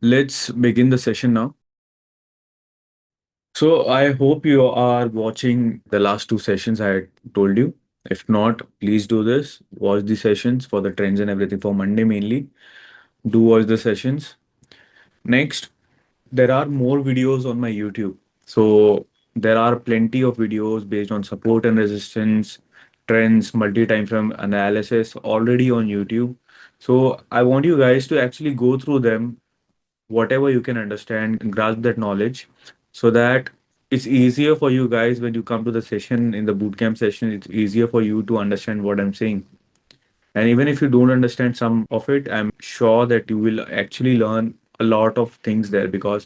Let's begin the session now. So, I hope you are watching the last two sessions I had told you. If not, please do this. Watch the sessions for the trends and everything for Monday mainly. Do watch the sessions. Next, there are more videos on my YouTube. So, there are plenty of videos based on support and resistance, trends, multi-time frame analysis already on YouTube. So, I want you guys to actually go through them whatever you can understand, grasp that knowledge so that it's easier for you guys when you come to the session in the bootcamp session. It's easier for you to understand what I'm saying. And even if you don't understand some of it, I'm sure that you will actually learn a lot of things there because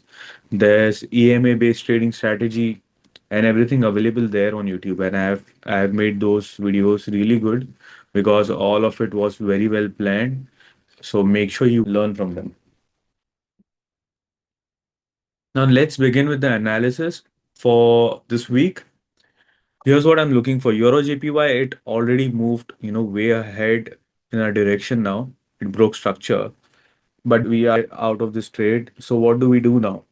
there's EMA based trading strategy and everything available there on YouTube. And I have made those videos really good because all of it was very well planned. So make sure you learn from them. Now let's begin with the analysis for this week. Here's what I'm looking for. Euro JPY, it already moved, way ahead in our direction now. It broke structure, but we are out of this trade. So what do we do now?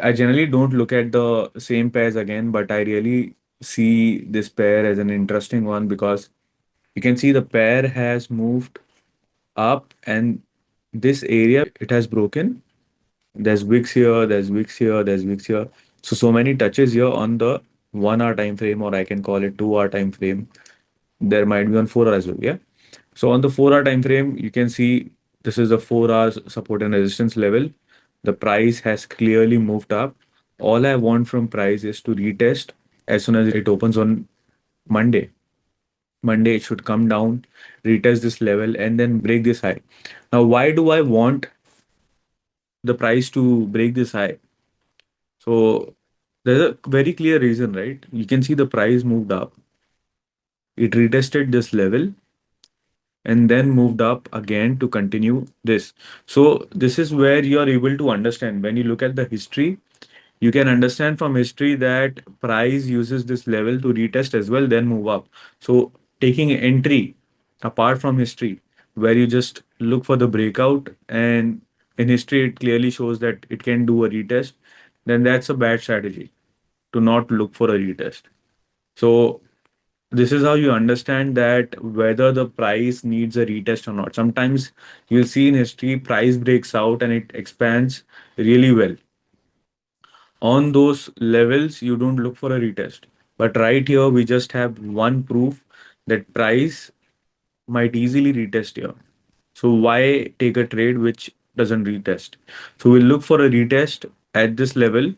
I generally don't look at the same pairs again, but I really see this pair as an interesting one because you can see the pair has moved up and this area it has broken. There's wicks here, there's wicks here, there's wicks here. So many touches here on the 1 hour time frame, or I can call it 2 hour time frame. There might be on 4 hour as well. Yeah. So on the 4 hour time frame, you can see this is the 4 hours support and resistance level. The price has clearly moved up. All I want from price is to retest as soon as it opens on Monday. Monday, it should come down, retest this level, and then break this high. Now, why do I want the price to break this high? So there's a very clear reason, right? You can see the price moved up. It retested this level and then moved up again to continue this. So this is where you are able to understand when you look at the history, you can understand from history that price uses this level to retest as well, then move up. So taking entry apart from history, where you just look for the breakout and in history it clearly shows that it can do a retest, then that's a bad strategy to not look for a retest. So this is how you understand that whether the price needs a retest or not. Sometimes you'll see in history price breaks out and it expands really well. On those levels, you don't look for a retest. But right here, we just have one proof that price might easily retest here. So why take a trade which doesn't retest? So we'll look for a retest at this level,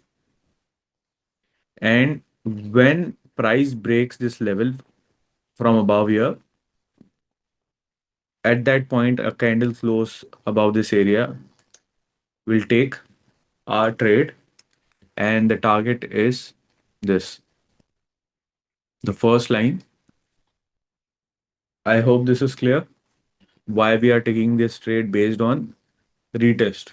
and when price breaks this level from above here, at that point, a candle close above this area will take our trade, and the target is this, the first line. I hope this is clear why we are taking this trade based on retest.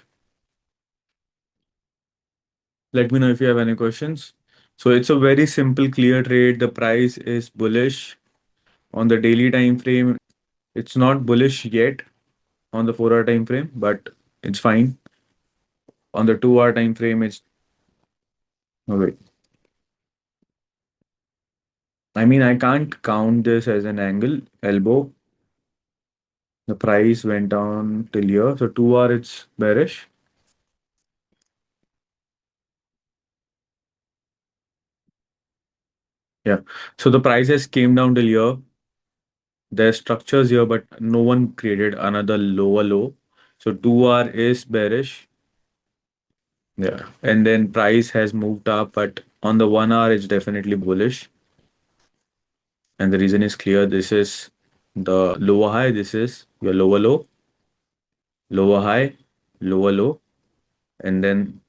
Let me know if you have any questions. So it's a very simple, clear trade. The price is bullish on the daily time frame. It's not bullish yet on the 4 hour time frame, but it's fine. On the 2 hour time frame, it's no wait. I mean, I can't count this as an angle, elbow. The price went down till here. So 2 hour, it's bearish. Yeah. So the prices came down till here. There's structures here, but no one created another lower low. So 2 hour is bearish. Yeah. And then price has moved up, but on the 1 hour, it's definitely bullish. And the reason is clear. This is the lower high. This is your lower low, lower high, lower low. And then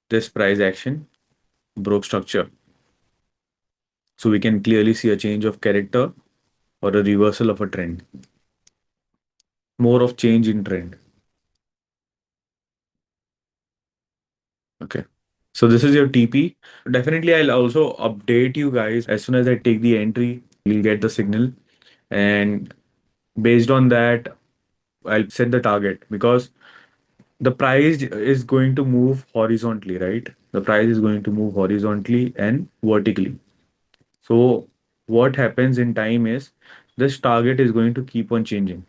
this price action broke structure. So we can clearly see a change of character or a reversal of a trend. More of change in trend. Okay. So this is your TP. Definitely, I'll also update you guys as soon as I take the entry. You'll get the signal, and based on that, I'll set the target because the price is going to move horizontally, right? The price is going to move horizontally and vertically. So what happens in time is this target is going to keep on changing.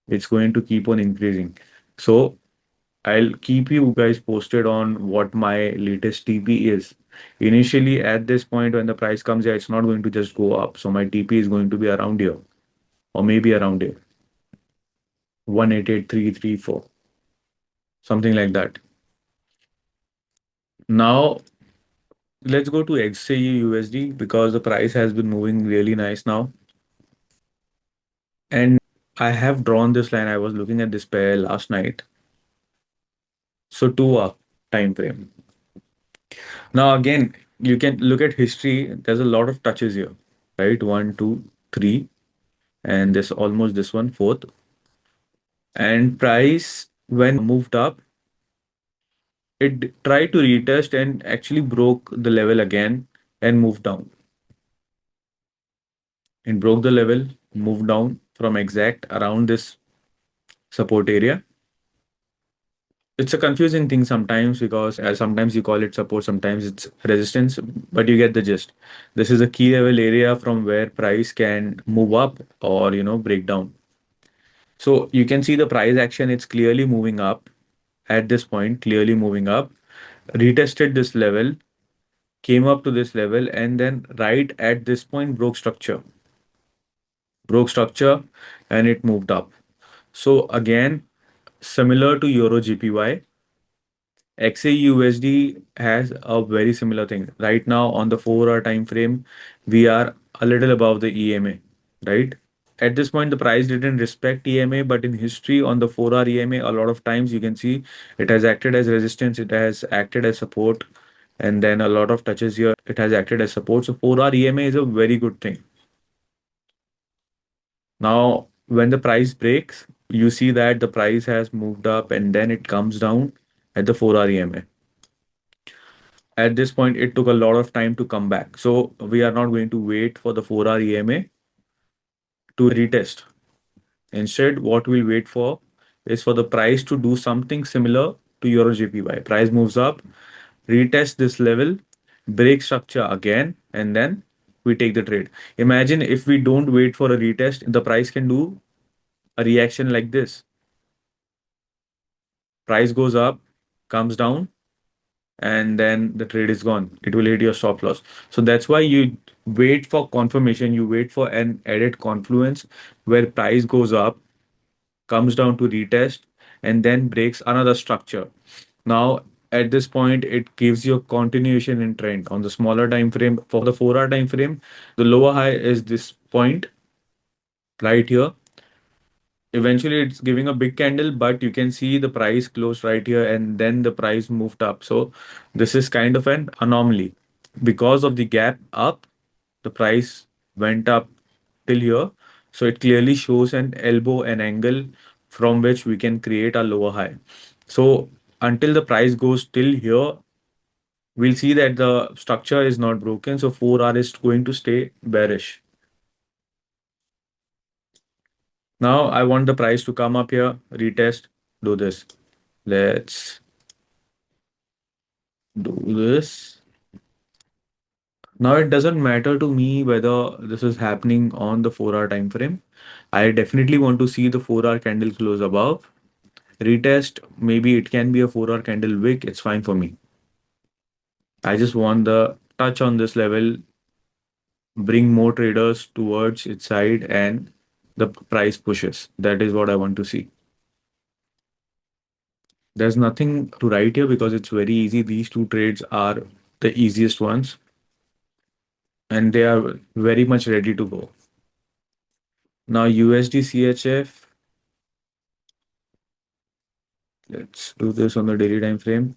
It's going to keep on increasing. So I'll keep you guys posted on what my latest TP is. Initially, at this point, when the price comes here, it's not going to just go up. So my TP is going to be around here, or maybe around here, 188,334, something like that. Now, let's go to XAU USD because the price has been moving really nice now. And I have drawn this line. I was looking at this pair last night. So 2 hour time frame. Now again, you can look at history. There's a lot of touches here, right? One, two, three, and this almost this one, fourth. And price when moved up, it tried to retest and actually broke the level again and moved down. It broke the level, moved down from exact around this support area. It's a confusing thing sometimes because sometimes you call it support, sometimes it's resistance, but you get the gist. This is a key level area from where price can move up or break down. So you can see the price action, it's clearly moving up at this point, clearly moving up, retested this level, came up to this level, and then right at this point broke structure, and it moved up. So again, similar to Euro GPY, XAUSD has a very similar thing. Right now on the 4 hour time frame, we are a little above the EMA, right? At this point, the price didn't respect EMA, but in history on the 4 hour EMA, a lot of times you can see it has acted as resistance, it has acted as support, and then a lot of touches here, it has acted as support. So 4 hour EMA is a very good thing. Now, when the price breaks, you see that the price has moved up and then it comes down at the 4 hour EMA. At this point, it took a lot of time to come back. So we are not going to wait for the 4 hour EMA to retest. Instead, what we'll wait for is for the price to do something similar to Euro JPY. Price moves up, retest this level, break structure again, and then we take the trade. Imagine if we don't wait for a retest, the price can do a reaction like this. Price goes up, comes down, and then the trade is gone. It will hit your stop loss. So that's why you wait for confirmation, you wait for an added confluence where price goes up, comes down to retest, and then breaks another structure. Now, at this point, it gives you a continuation in trend on the smaller time frame. For the 4 hour time frame, the lower high is this point right here. Eventually, it's giving a big candle, but you can see the price closed right here and then the price moved up. So, this is kind of an anomaly. Because of the gap up, the price went up till here. So, it clearly shows an elbow, an angle from which we can create a lower high. So, until the price goes till here, we'll see that the structure is not broken. So, 4 hour is going to stay bearish. Now, I want the price to come up here, retest, do this. Let's do this. Now it doesn't matter to me whether this is happening on the 4 hour time frame. I definitely want to see the 4 hour candle close above. Retest, maybe it can be a 4 hour candle wick. It's fine for me. I just want the touch on this level, bring more traders towards its side, and the price pushes. That is what I want to see. There's nothing to write here because it's very easy. These two trades are the easiest ones and they are very much ready to go. Now USD CHF, let's do this on the daily time frame.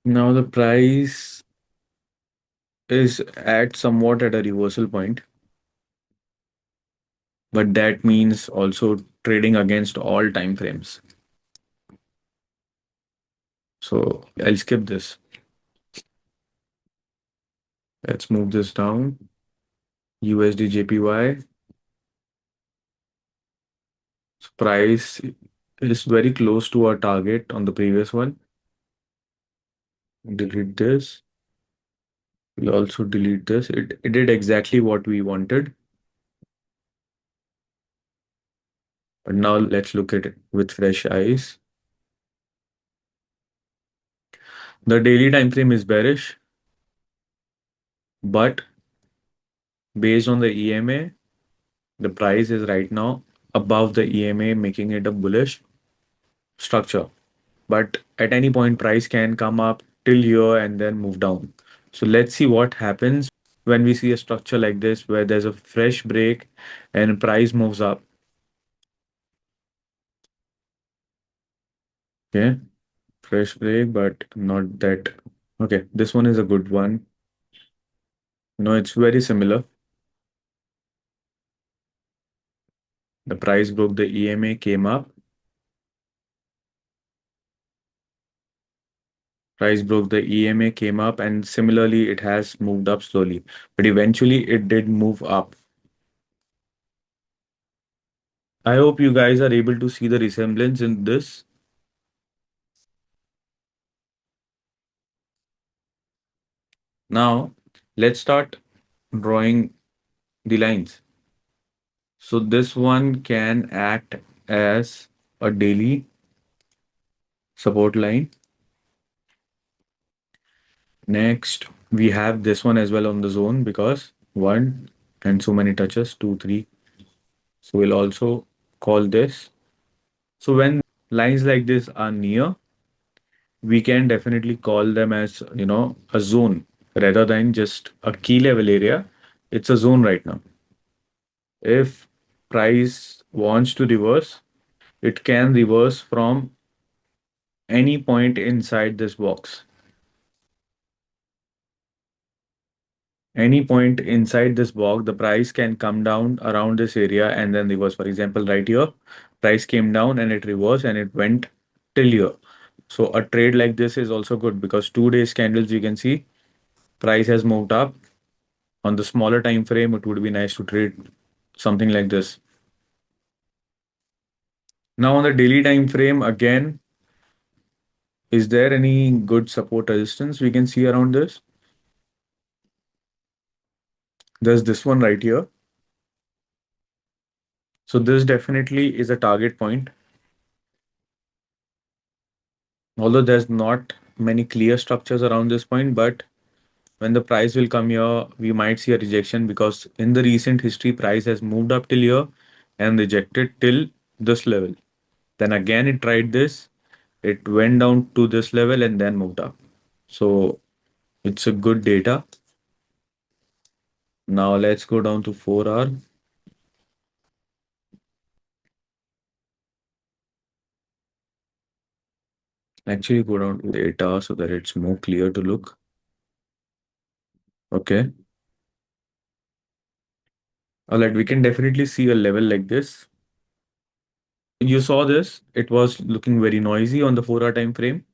Now the price is at somewhat at a reversal point, but that means also trading against all time frames. So I'll skip this. Let's move this down. USD JPY. Price is very close to our target on the previous one. Delete this. We'll also delete this. It did exactly what we wanted. But now let's look at it with fresh eyes. The daily time frame is bearish, but based on the EMA, the price is right now above the EMA, making it a bullish structure. But at any point, price can come up till here and then move down. So let's see what happens when we see a structure like this where there's a fresh break and price moves up. Okay, fresh break, but not that. Okay, this one is a good one. No, it's very similar. The price broke the EMA, came up. Price broke the EMA, came up, and similarly, it has moved up slowly. But eventually, it did move up. I hope you guys are able to see the resemblance in this. Now, let's start drawing the lines. So this one can act as a daily support line. Next, we have this one as well on the zone because one and so many touches, two, three. So we'll also call this. So when lines like this are near, we can definitely call them as, a zone rather than just a key level area. It's a zone right now. If price wants to reverse, it can reverse from any point inside this box. Any point inside this box, the price can come down around this area and then reverse. For example, right here, price came down and it reversed and it went till here. So a trade like this is also good because 2 days candles you can see price has moved up. On the smaller time frame, it would be nice to trade something like this. Now on the daily time frame, again, is there any good support resistance we can see around this? There's this one right here. So this definitely is a target point. Although there's not many clear structures around this point, but when the price will come here, we might see a rejection because in the recent history, price has moved up till here and rejected till this level. Then again, it tried this, it went down to this level and then moved up. So it's a good data. Now let's go down to 4 hour. Actually, go down to the 8 hour so that it's more clear to look. Okay. All right, we can definitely see a level like this. You saw this, it was looking very noisy on the 4 hour time frame.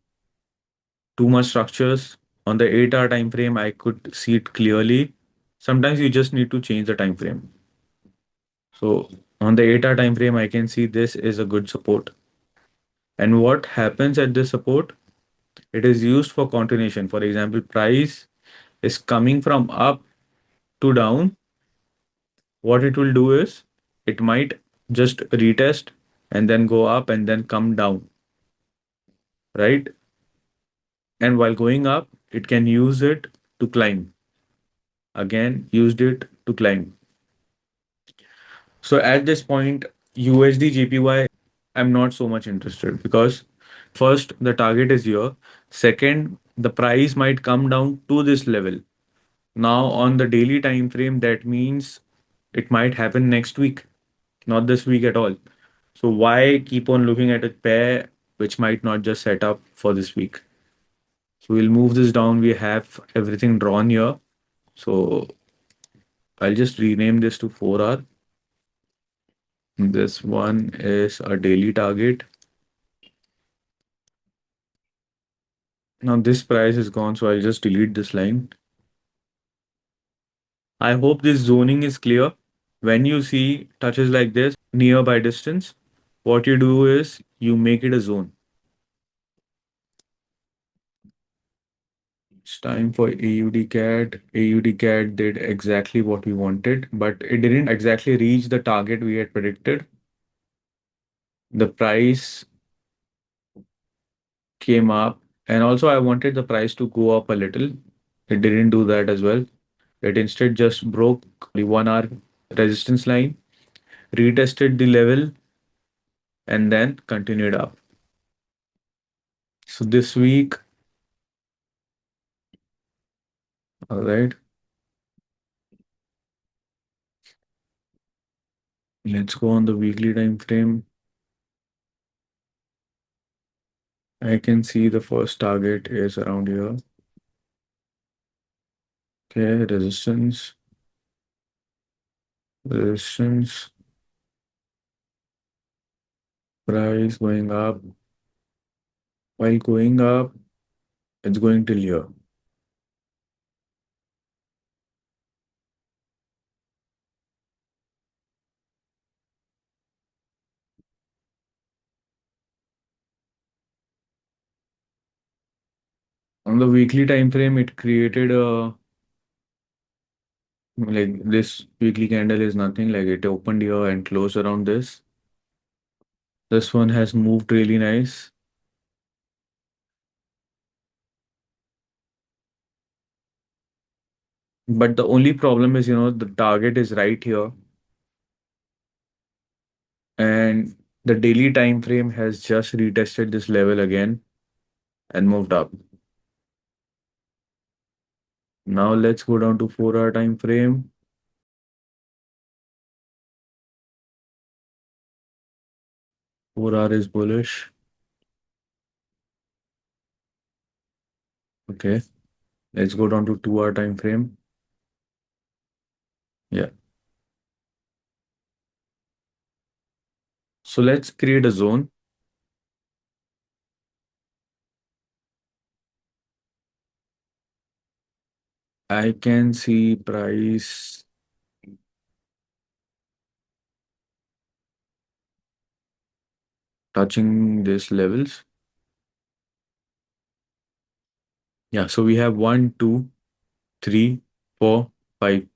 Too much structures. On the 8 hour time frame, I could see it clearly. Sometimes you just need to change the time frame. So on the 8 hour time frame, I can see this is a good support. And what happens at this support? It is used for continuation. For example, price is coming from up to down. What it will do is it might just retest and then go up and then come down, right? And while going up, it can use it to climb. Again, used it to climb. So at this point, USD JPY, I'm not so much interested because first, the target is here. Second, the price might come down to this level. Now, on the daily time frame, that means it might happen next week, not this week at all. So why keep on looking at a pair which might not just set up for this week? So we'll move this down. We have everything drawn here. So I'll just rename this to 4 hour. This one is a daily target. Now this price is gone, so I'll just delete this line. I hope this zoning is clear. When you see touches like this, nearby distance, What you do is you make it a zone. It's time for AUD CAD. AUD CAD did exactly what we wanted, but it didn't exactly reach the target we had predicted. The price came up, and also I wanted the price to go up a little. It didn't do that as well. It instead just broke the 1 hour resistance line, retested the level, and then continued up. So this week, all right, let's go on the weekly time frame. I can see the first target is around here. Okay, resistance, price going up. While going up, it's going till here. On the weekly time frame, it created a like this weekly candle is nothing like it opened here and closed around this. This one has moved really nice. But the only problem is, the target is right here and the daily time frame has just retested this level again and moved up. Now let's go down to 4 hour time frame. 4 hour is bullish. Okay. Let's go down to 2 hour time frame. Yeah. So let's create a zone. I can see price touching these levels. Yeah, so we have 1, 2, 3, 4, 5.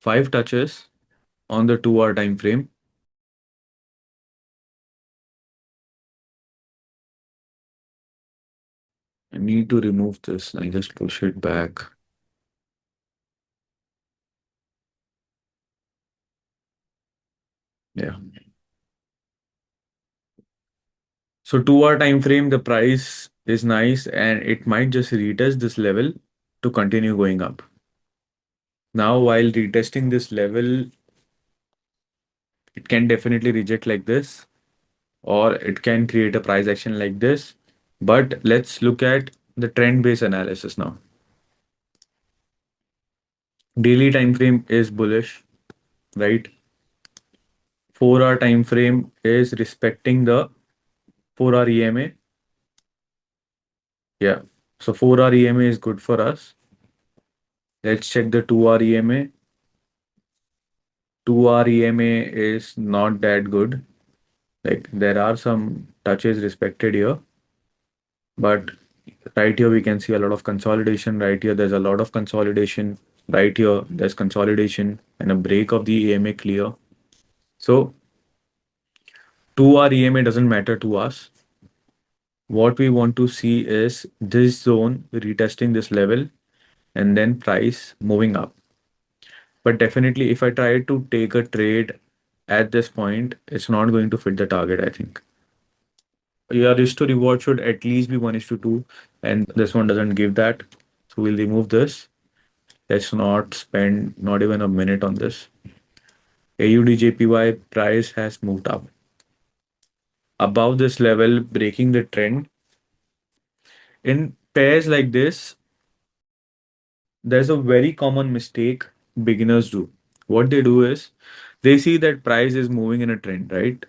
5 touches on the 2 hour time frame. I need to remove this. I just push it back. Yeah. So 2 hour time frame, the price is nice and it might just retest this level to continue going up. Now, while retesting this level, it can definitely reject like this, or it can create a price action like this. But let's look at the trend-based analysis now. Daily time frame is bullish, right? 4 hour time frame is respecting the 4 hour EMA. Yeah. So 4 hour EMA is good for us. Let's check the 2 hour EMA. 2 hour EMA is not that good. Like there are some touches respected here, but right here we can see a lot of consolidation. Right here, there's a lot of consolidation. Right here, there's consolidation and a break of the EMA clear. So 2 hour EMA doesn't matter to us. What we want to see is this zone retesting this level and then price moving up. But definitely, if I try to take a trade at this point, it's not going to fit the target, I think. Your risk to reward should at least be 1:2, and this one doesn't give that. So we'll remove this. Let's not spend not even a minute on this. AUDJPY price has moved up. Above this level, breaking the trend. In pairs like this, there's a very common mistake beginners do. What they do is they see that price is moving in a trend, right?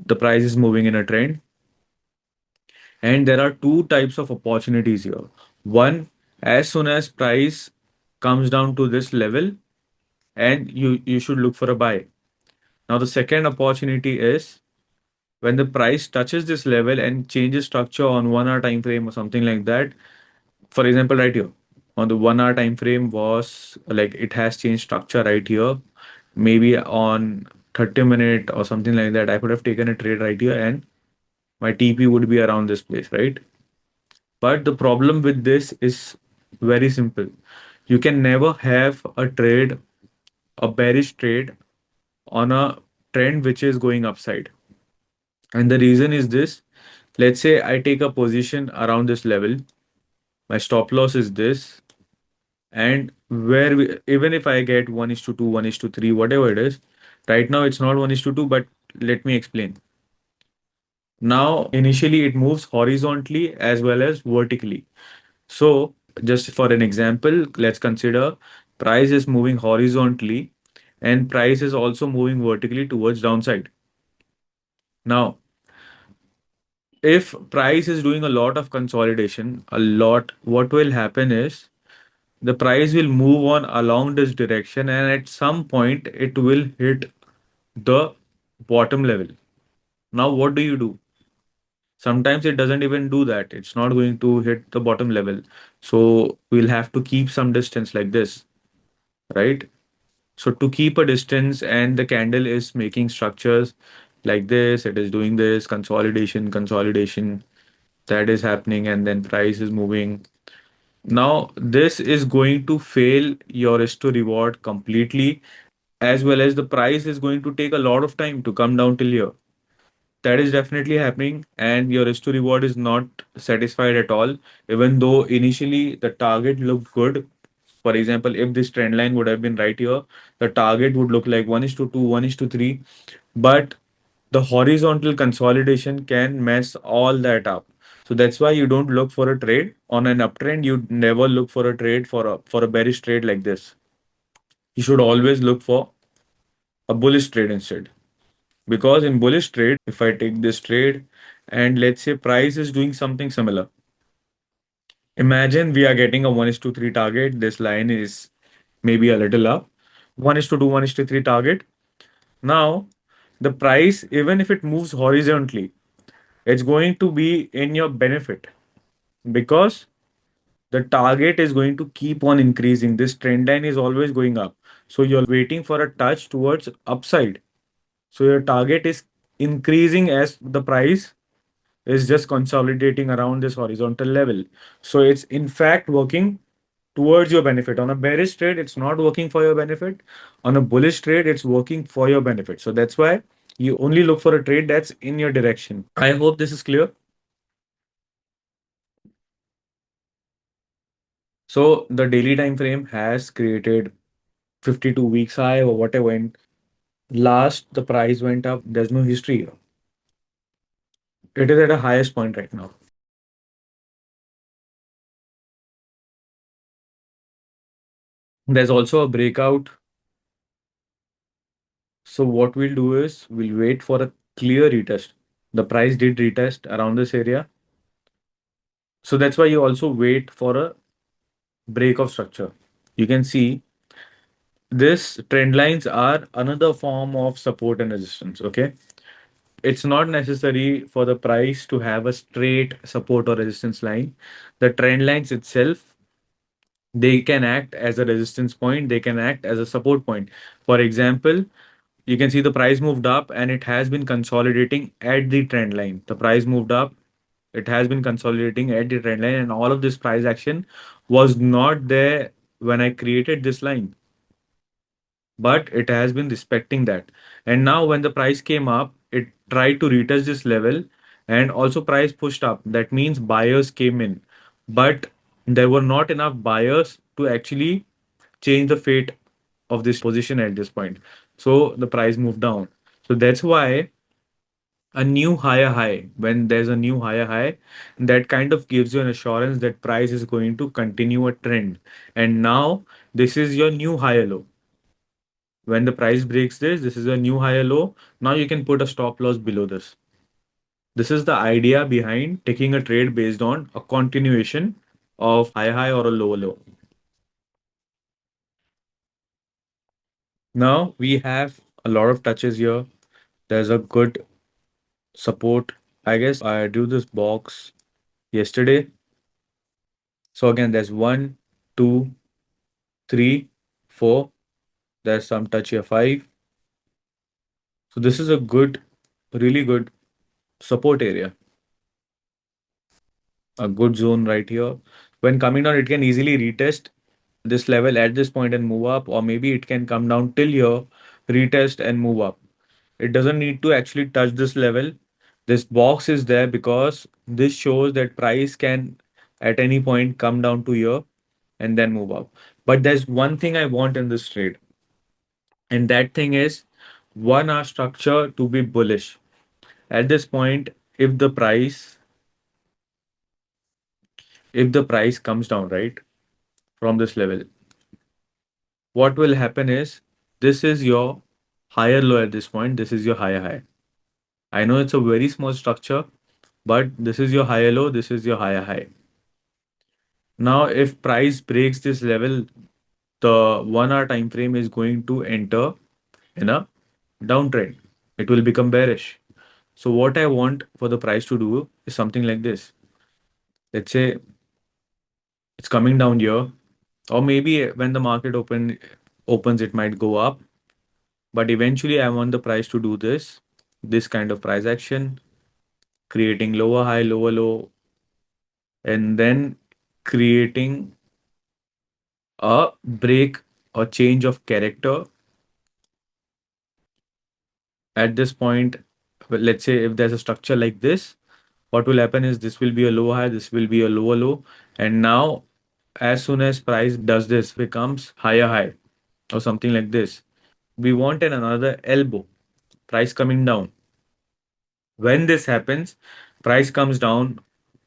The price is moving in a trend, and there are two types of opportunities here. One, as soon as price comes down to this level, and you should look for a buy. Now the second opportunity is When the price touches this level and changes structure on 1 hour time frame or something like that, for example, right here on the 1 hour time frame was like it has changed structure right here. Maybe on 30 minute or something like that, I could have taken a trade right here and my TP would be around this place, right? But the problem with this is very simple. You can never have a trade, a bearish trade on a trend which is going upside. And the reason is this. Let's say I take a position around this level. My stop loss is this. And even if I get 1 is to 2, 1 is to 3, whatever it is, right now it's not 1 is to 2, but let me explain. Now, initially it moves horizontally as well as vertically. So, just for an example, let's consider price is moving horizontally and price is also moving vertically towards downside. Now, if price is doing a lot of consolidation, what will happen is the price will move on along this direction and at some point it will hit the bottom level. Now, what do you do? Sometimes it doesn't even do that. It's not going to hit the bottom level. So we'll have to keep some distance like this, right? So to keep a distance and the candle is making structures like this, it is doing this consolidation, consolidation that is happening, and then price is moving. Now, this is going to fail your risk to reward completely, as well as the price is going to take a lot of time to come down till here. That is definitely happening, and your risk to reward is not satisfied at all, even though initially the target looked good. For example, if this trend line would have been right here, the target would look like 1 is to 2, 1 is to 3, but the horizontal consolidation can mess all that up. So that's why you don't look for a trade on an uptrend. You never look for a trade for a bearish trade like this. You should always look for a bullish trade instead. Because in bullish trade, if I take this trade and let's say price is doing something similar. Imagine we are getting a 1 is to 3 target. This line is maybe a little up. 1 is to 2, 1 is to 3 target. Now, the price, even if it moves horizontally, it's going to be in your benefit because the target is going to keep on increasing. This trend line is always going up. So you're waiting for a touch towards upside. So your target is increasing as the price is just consolidating around this horizontal level. So it's in fact working towards your benefit. On a bearish trade, it's not working for your benefit. On a bullish trade, it's working for your benefit. So that's why you only look for a trade that's in your direction. I hope this is clear. So the daily time frame has created 52 weeks high or whatever. And last, the price went up. There's no history here. It is at a highest point right now. There's also a breakout. So what we'll do is we'll wait for a clear retest. The price did retest around this area. So that's why you also wait for a break of structure. You can see this trend lines are another form of support and resistance. Okay. It's not necessary for the price to have a straight support or resistance line. The trend lines itself, they can act as a resistance point, they can act as a support point. For example, you can see the price moved up and it has been consolidating at the trend line. The price moved up, it has been consolidating at the trend line, and all of this price action was not there when I created this line, but it has been respecting that. And now when the price came up, it tried to retouch this level and also price pushed up. That means buyers came in, but there were not enough buyers to actually change the fate of this position at this point. So the price moved down. So that's why a new higher high, when there's a new higher high, that kind of gives you an assurance that price is going to continue a trend. And now this is your new higher low. When the price breaks this is a new higher low. Now you can put a stop loss below this. This is the idea behind taking a trade based on a continuation of high high or a lower low. Now we have a lot of touches here. There's a good support. I guess I drew this box yesterday. So again, there's one, two, three, four. There's some touch here, five. So this is a good, really good support area, a good zone right here. When coming down, it can easily retest this level at this point and move up, or maybe it can come down till here, retest and move up. It doesn't need to actually touch this level. This box is there because this shows that price can at any point come down to here and then move up. But there's one thing I want in this trade, and that thing is 1 hour structure to be bullish. At this point, if the price if the price comes down, right, from this level, what will happen is this is your higher low at this point, this is your higher high. I know it's a very small structure, but this is your higher low, this is your higher high. Now, if price breaks this level, the 1 hour time frame is going to enter in a downtrend. It will become bearish. So what I want for the price to do is something like this. Let's say it's coming down here, or maybe when the market opens, it might go up. But eventually, I want the price to do this kind of price action, creating lower high, lower low, and then creating a break or change of character at this point. Well, let's say if there's a structure like this, what will happen is this will be a low high, this will be a lower low, and now as soon as price does this, becomes higher high or something like this, we want another elbow, price coming down. When this happens, price comes down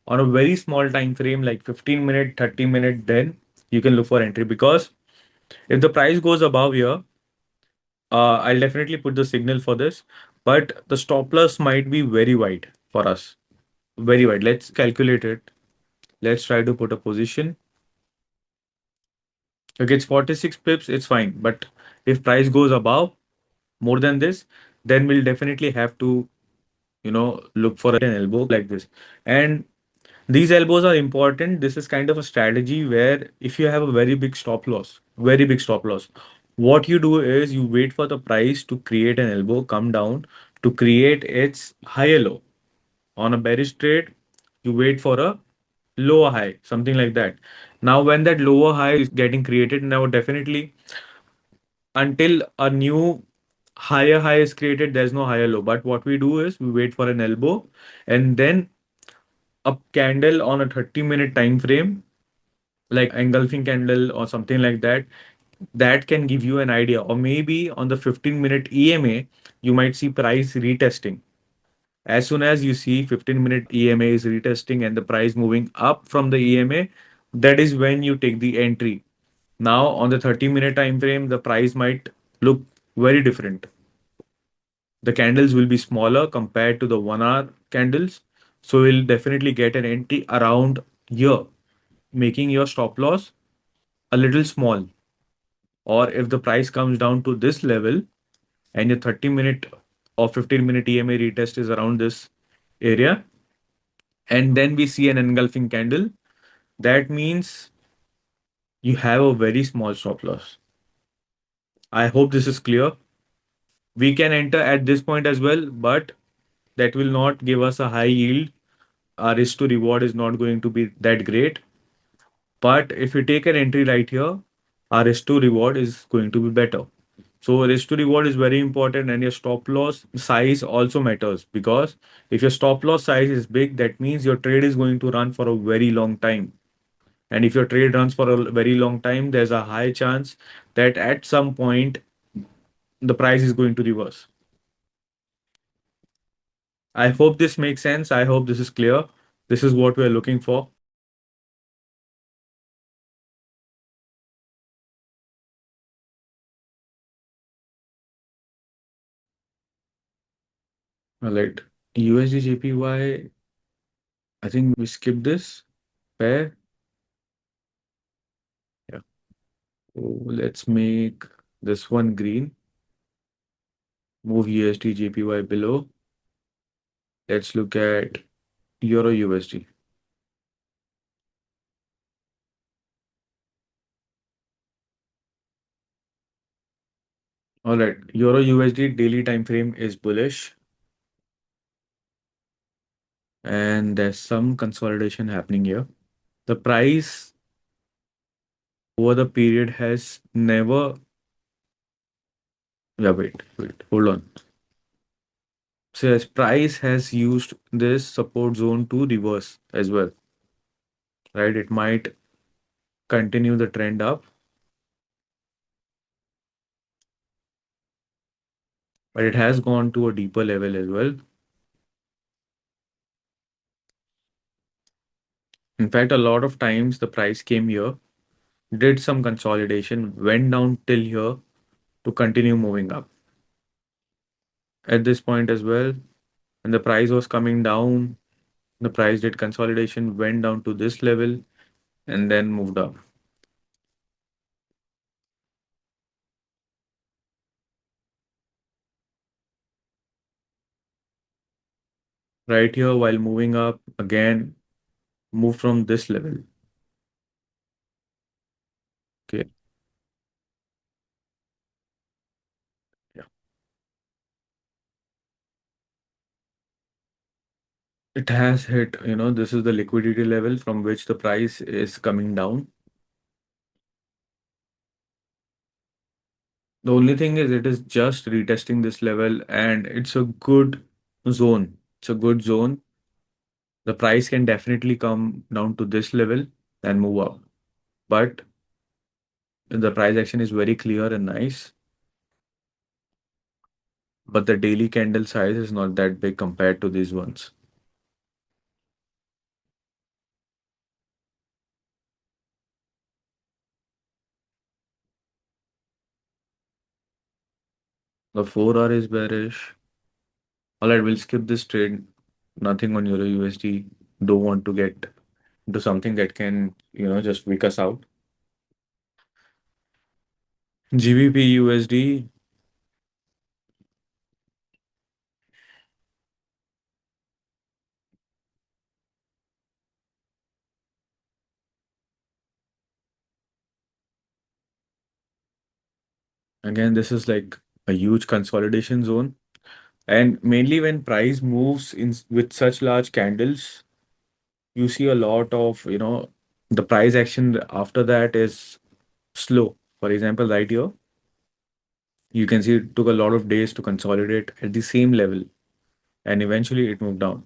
on a very small time frame like 15-minute, 30-minute, then you can look for entry because if the price goes above here, I'll definitely put the signal for this, but the stop loss might be very wide for us. Very wide. Let's calculate it. Let's try to put a position. Okay, it's 46 pips, it's fine. But if price goes above more than this, then we'll definitely have to, look for an elbow like this. And these elbows are important. This is kind of a strategy where if you have a very big stop loss, what you do is you wait for the price to create an elbow, come down to create its higher low. On a bearish trade, you wait for a lower high, something like that. Now, when that lower high is getting created, now definitely until a new higher high is created, there's no higher low. But what we do is we wait for an elbow and then a candle on a 30-minute time frame, like engulfing candle or something like that, that can give you an idea. Or maybe on the 15-minute EMA, you might see price retesting. As soon as you see 15-minute EMA is retesting and the price moving up from the EMA, that is when you take the entry. Now, on the 30-minute time frame, the price might look very different. The candles will be smaller compared to the 1 hour candles. So, you'll definitely get an entry around here, making your stop loss a little small. Or if the price comes down to this level and your 30-minute or 15-minute EMA retest is around this area, and then we see an engulfing candle, that means you have a very small stop loss. I hope this is clear. We can enter at this point as well, but that will not give us a high yield. Our risk to reward is not going to be that great. But if we take an entry right here, our risk to reward is going to be better. So risk to reward is very important, and your stop loss size also matters because if your stop loss size is big, that means your trade is going to run for a very long time. And if your trade runs for a very long time, there's a high chance that at some point the price is going to reverse. I hope this makes sense. I hope this is clear. This is what we're looking for. All right. USD JPY, I think we skipped this pair. Yeah. So let's make this one green. Move USD JPY below. Let's look at Euro USD. All right, Euro USD daily time frame is bullish, and there's some consolidation happening here. The price over the period has never, yeah, wait, hold on. So yes, price has used this support zone to reverse as well, right? It might continue the trend up, but it has gone to a deeper level as well. In fact, a lot of times the price came here, did some consolidation, went down till here to continue moving up. At this point as well, when the price was coming down, the price did consolidation, went down to this level, and then moved up. Right here, while moving up, again, move from this level. Okay. Yeah. It has hit, this is the liquidity level from which the price is coming down. The only thing is it is just retesting this level and it's a good zone. It's a good zone. The price can definitely come down to this level and move up. But the price action is very clear and nice. But the daily candle size is not that big compared to these ones. The 4 hour is bearish. All right, we'll skip this trade. Nothing on Euro USD. Don't want to get into something that can, just weak us out. GBP USD. Again, this is like a huge consolidation zone. And mainly when price moves in with such large candles, you see a lot of, the price action after that is slow. For example, right here, you can see it took a lot of days to consolidate at the same level and eventually it moved down.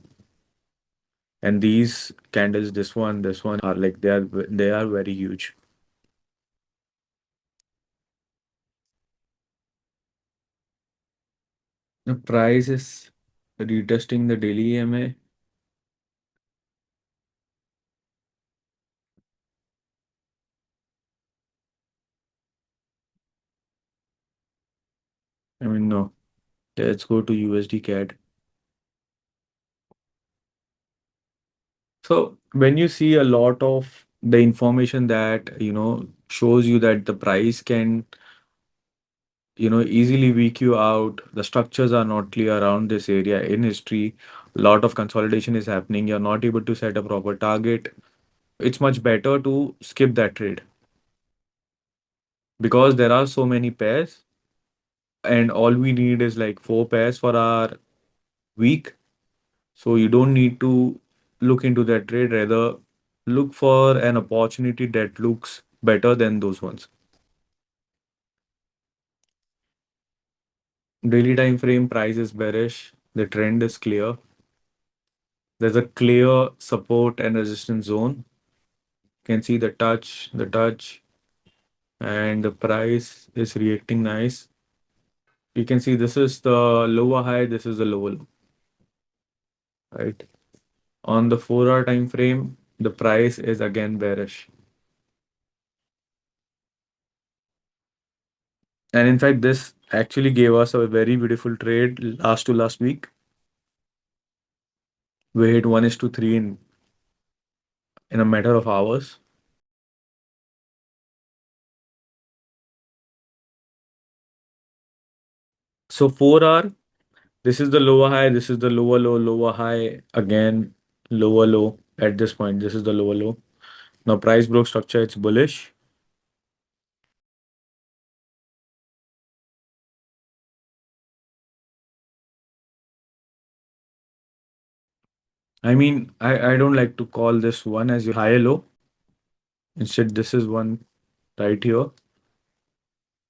And these candles, this one are like they are very huge. The price is retesting the daily EMA. I mean, no. Let's go to USD CAD. So when you see a lot of the information that, shows you that the price can, easily weak you out, the structures are not clear around this area in history, a lot of consolidation is happening, you're not able to set a proper target, it's much better to skip that trade because there are so many pairs and all we need is like 4 pairs for our week. So you don't need to look into that trade, rather look for an opportunity that looks better than those ones. Daily time frame price is bearish. The trend is clear. There's a clear support and resistance zone. You can see the touch, and the price is reacting nice. You can see this is the lower high, this is the lower low, right? On the 4 hour time frame, the price is again bearish. And in fact, this actually gave us a very beautiful trade last to last week. We hit 1 is to 3 in a matter of hours. So 4 hour, This is the lower high, this is the lower low, lower high, again, lower low at this point. This is the lower low. Now price broke structure, it's bullish. I mean, I don't like to call this one as your higher low. Instead, this is one right here.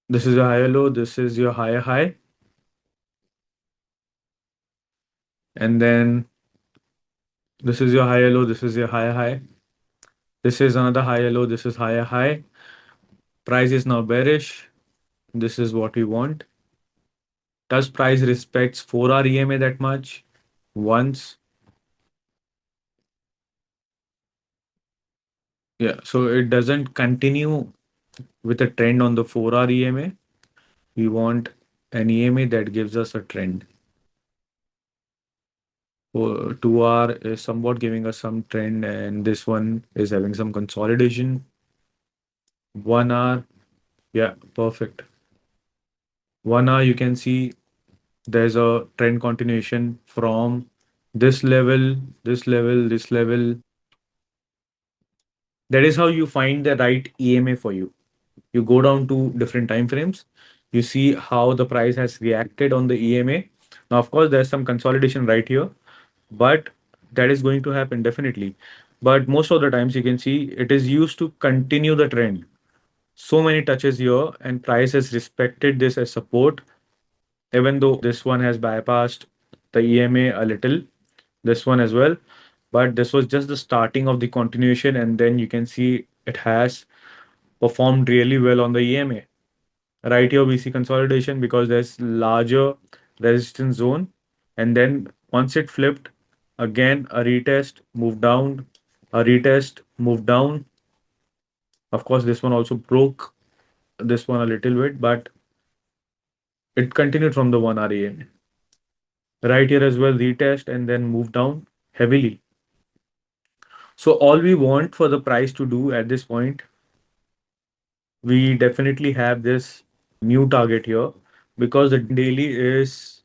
This is your higher low, this is your higher high. And then this is your higher low, this is your higher high. This is another higher low, this is higher high. Price is now bearish. This is what we want. Does price respects 4-hour EMA that much? Once. Yeah, so it doesn't continue with a trend on the 4-hour EMA. We want an EMA that gives us a trend. 2-hour is somewhat giving us some trend, and this one is having some consolidation. 1 hour, yeah, perfect. 1 hour, you can see there's a trend continuation from this level, this level, this level. That is how you find the right EMA for you. You go down to different time frames, you see how the price has reacted on the EMA. Now, of course, there's some consolidation right here, but that is going to happen definitely. But most of the times, you can see it is used to continue the trend. So many touches here, and price has respected this as support, even though this one has bypassed the EMA a little, this one as well. But this was just the starting of the continuation, and then you can see it has performed really well on the EMA. Right here, we see consolidation because there's larger resistance zone. And then once it flipped, again, a retest, move down, a retest, move down. Of course, this one also broke this one a little bit, but it continued from the 1 hour EMA. Right here as well, retest and then move down heavily. So all we want for the price to do at this point, we definitely have this new target here because the daily is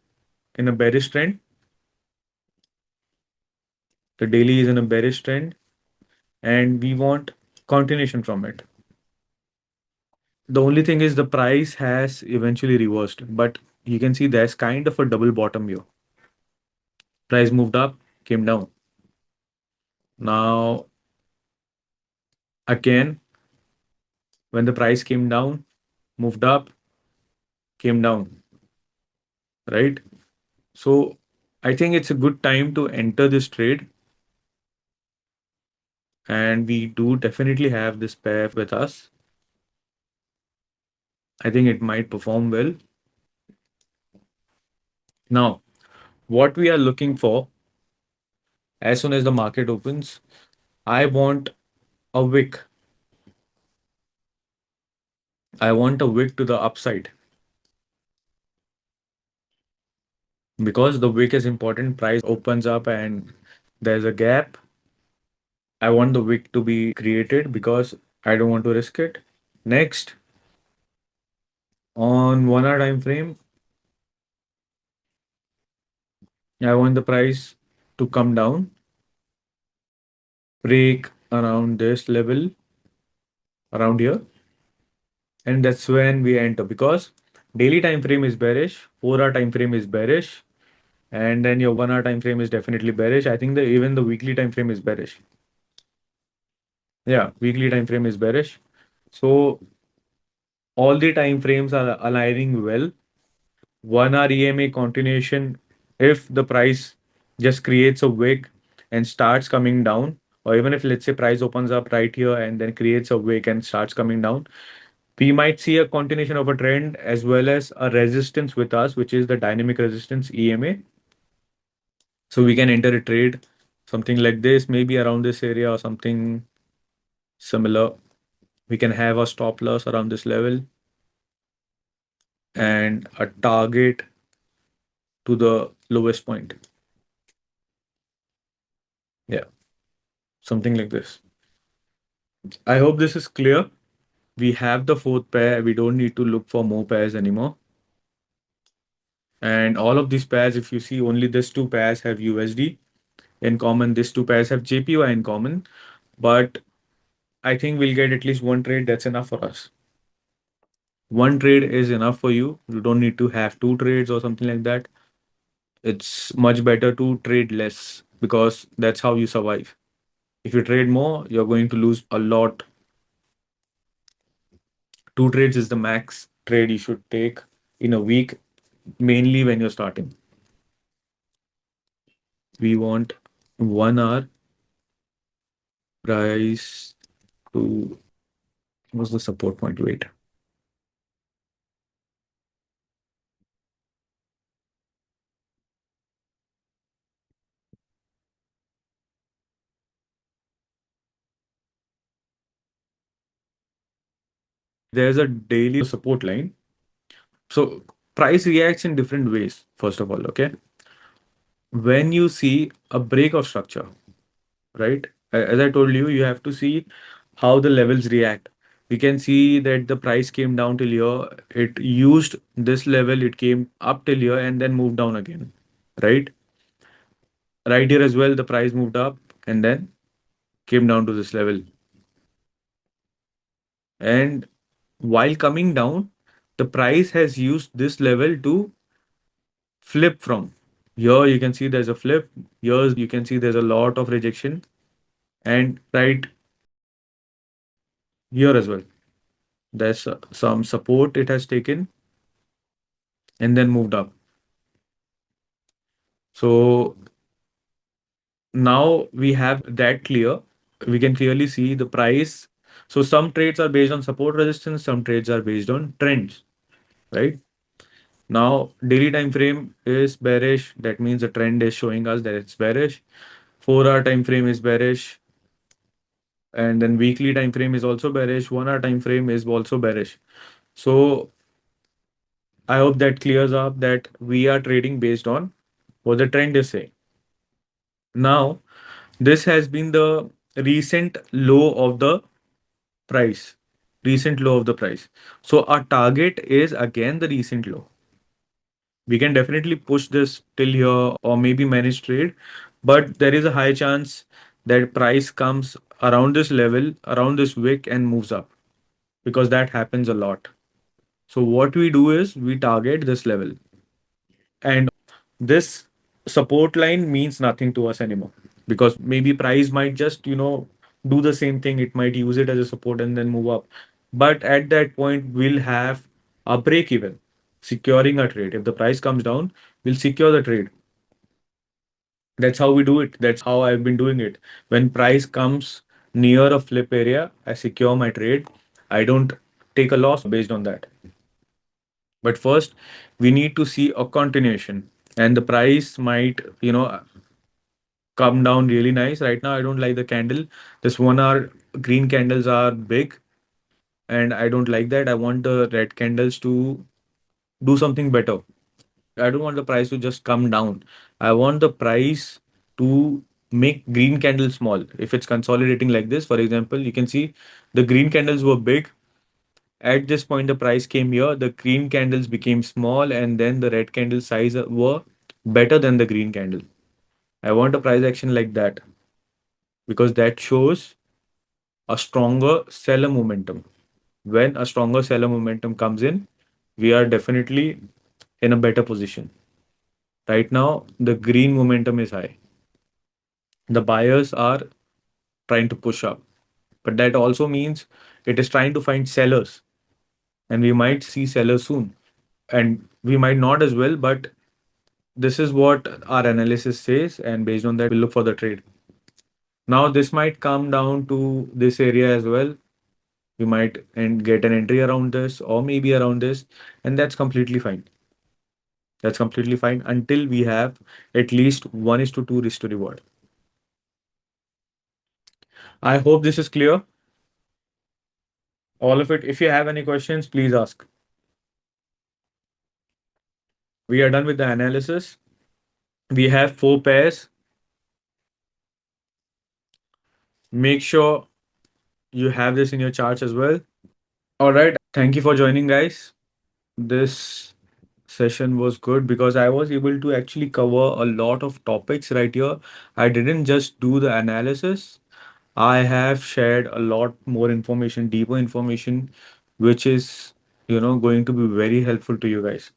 in a bearish trend. The daily is in a bearish trend and we want continuation from it. The only thing is the price has eventually reversed, but you can see there's kind of a double bottom here. Price moved up, came down. Now, again, when the price came down, moved up, came down, right? So I think it's a good time to enter this trade. And we do definitely have this pair with us. I think it might perform well. Now, what we are looking for as soon as the market opens, I want a wick. I want a wick to the upside because the wick is important. Price opens up and there's a gap. I want the wick to be created because I don't want to risk it. Next, on 1 hour time frame, I want the price to come down, break around this level, around here, and that's when we enter because daily time frame is bearish, 4 hour time frame is bearish, and then your 1 hour time frame is definitely bearish. I think that even the weekly time frame is bearish. Yeah, weekly time frame is bearish. So all the time frames are aligning well. 1 hour EMA continuation, if the price just creates a wick and starts coming down, or even if let's say price opens up right here and then creates a wick and starts coming down, we might see a continuation of a trend as well as a resistance with us, which is the dynamic resistance EMA. So we can enter a trade, something like this, maybe around this area or something similar. We can have a stop loss around this level and a target to the lowest point. Yeah, something like this. I hope this is clear. We have the fourth pair. We don't need to look for more pairs anymore. And all of these pairs, if you see, only these two pairs have USD in common. These two pairs have JPY in common. But I think we'll get at least one trade. That's enough for us. One trade is enough for you. You don't need to have two trades or something like that. It's much better to trade less because that's how you survive. If you trade more, you're going to lose a lot. Two trades is the max trade you should take in a week, mainly when you're starting. We want 1 hour price to, what's the support point? Wait. There's a daily support line. So price reacts in different ways, first of all, okay? When you see a break of structure, right? As I told you, you have to see how the levels react. We can see that the price came down till here, it used this level, it came up till here and then moved down again, right? Right here as well, the price moved up and then came down to this level. And while coming down, the price has used this level to flip from. Here you can see there's a flip. Here you can see there's a lot of rejection. And right here as well, there's some support it has taken and then moved up. So now we have that clear. We can clearly see the price. So some trades are based on support resistance, some trades are based on trends, right? Now daily time frame is bearish. That means the trend is showing us that it's bearish. 4 hour time frame is bearish. And then weekly time frame is also bearish. 1 hour time frame is also bearish. So I hope that clears up that we are trading based on what the trend is saying. Now, this has been the recent low of the price. Recent low of the price. So our target is again the recent low. We can definitely push this till here or maybe manage trade, but there is a high chance that price comes around this level, around this wick and moves up because that happens a lot. So what we do is we target this level. And this support line means nothing to us anymore because maybe price might just, do the same thing. It might use it as a support and then move up. But at that point, we'll have a break even, securing a trade. If the price comes down, we'll secure the trade. That's how we do it. That's how I've been doing it. When price comes near a flip area, I secure my trade. I don't take a loss based on that. But first, we need to see a continuation, and the price might, come down really nice. Right now, I don't like the candle. This 1 hour green candles are big, and I don't like that. I want the red candles to do something better. I don't want the price to just come down. I want the price to make green candles small. If it's consolidating like this, for example, you can see the green candles were big. At this point, the price came here, the green candles became small, and then the red candle size were better than the green candle. I want a price action like that because that shows a stronger seller momentum. When a stronger seller momentum comes in, we are definitely in a better position. Right now, the green momentum is high. The buyers are trying to push up, but that also means it is trying to find sellers, and we might see sellers soon. And we might not as well, but this is what our analysis says, and based on that, we'll look for the trade. Now, this might come down to this area as well. We might and get an entry around this or maybe around this, and that's completely fine. That's completely fine until we have at least 1 is to 2 risk to reward. I hope this is clear. All of it. If you have any questions, please ask. We are done with the analysis. We have 4 pairs. Make sure you have this in your charts as well. All right. Thank you for joining, guys. This session was good because I was able to actually cover a lot of topics right here. I didn't just do the analysis, I have shared a lot more information, deeper information, which is, going to be very helpful to you guys.